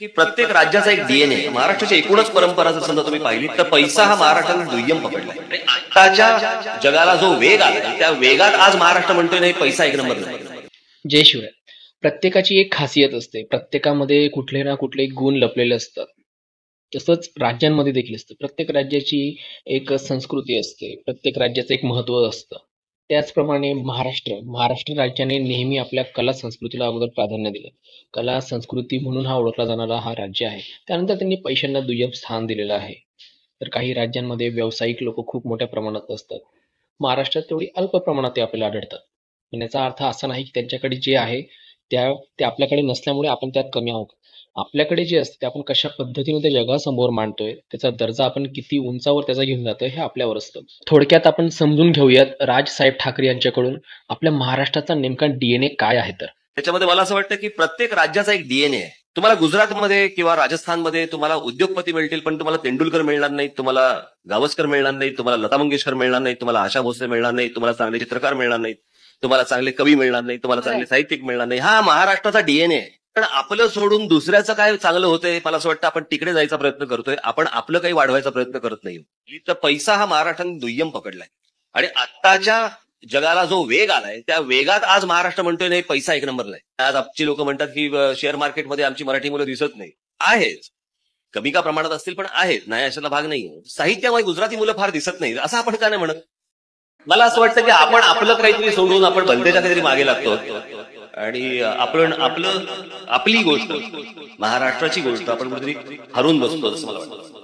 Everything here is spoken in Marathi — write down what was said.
की प्रत्येक राज्याचा एक डीएनए, महाराष्ट्राची एकूणच परंपरा जर समजा तुम्ही पाहिली तर पैसा हा महाराष्ट्राने दुय्यम पकडलाय. आणि आताच्या जगाला जो वेग आलाय त्या वेगात आज महाराष्ट्र म्हणतोय नाही पैसा एक नंबर नाही. जय शिवराय. प्रत्येकाची एक खासियत असते. प्रत्येकामध्ये कुठले ना कुठले गुण लपलेले असतात. तसंच राज्यांमध्ये देखील असतं. प्रत्येक राज्याची एक संस्कृती असते. प्रत्येक राज्याचं एक महत्त्व असतं. त्याचप्रमाणे महाराष्ट्र राज्याने नेहमी आपल्या कला संस्कृतीला अगोदर प्राधान्य दिलं. कला संस्कृती म्हणून ओळखला जाणारा हा राज्य आहे. त्यानंतर त्यांनी पैशांना दुय्यम स्थान दिलेलं आहे. तर काही राज्यांमध्ये व्यावसायिक लोक खूप मोठ्या प्रमाणात असतात. महाराष्ट्रात तेवढी अल्प प्रमाणात ते आपल्याला आढळतात. पण याचा अर्थ असा नाही की त्यांच्याकडे जे आहे ते आपल्याकडे नसल्यामुळे आपण त्यात कमी आहोत. आपल्याकडे जे असते ते आपण कशा पद्धतीने ते जगासमोर मांडतोय, त्याचा दर्जा आपण किती उंचावर त्याचा घेऊन जातोय हे आपल्यावर असतं. थोडक्यात आपण समजून घेऊयात राजसाहेब ठाकरे यांच्याकडून आपल्या महाराष्ट्राचा नेमका डीएनए काय आहे. तर त्याच्यामध्ये मला असं वाटतं की प्रत्येक राज्याचा एक डीएनए आहे. तुम्हाला गुजरातमध्ये किंवा राजस्थानमध्ये तुम्हाला उद्योगपती मिळतील, पण तुम्हाला तेंडुलकर मिळणार नाही, तुम्हाला गावस्कर मिळणार नाही, तुम्हाला लता मंगेशकर मिळणार नाही, तुम्हाला आशा भोसले मिळणार नाही, तुम्हाला चांगले चित्रकार मिळणार नाहीत, तुम्हाला चांगले कवी मिळणार नाही, तुम्हाला चांगले साहित्यिक मिळणार नाही. हा महाराष्ट्राचा डीएनए आहे. पण आपलं सोडून दुसऱ्याचं काय चांगलं होतंय मला असं वाटतं आपण तिकडे जायचा प्रयत्न करतोय. आपण आपलं काही वाढवायचा प्रयत्न करत नाही. तर पैसा हा महाराष्ट्राने दुय्यम पकडलाय. आणि आत्ताच्या जगाला जो वेग आलाय त्या वेगात आज महाराष्ट्र म्हणतोय नाही पैसा एक नंबरला आहे. आज आमची लोक म्हणतात की शेअर मार्केटमध्ये आमची मराठी मुलं दिसत नाही. आहेत, कमी का प्रमाणात असतील पण आहेत, नाही अशाला भाग नाही. साहित्यामध्ये गुजराती मुलं फार दिसत नाही, असं आपण का नाही म्हणत. मला असं वाटतं की आपण आपलं काहीतरी सोडून आपण भलतेच्या काहीतरी मागे लागतो आणि आपण आपली गोष्ट, महाराष्ट्राची गोष्ट आपण कुठेतरी हरून बसतो असं मला वाटतं.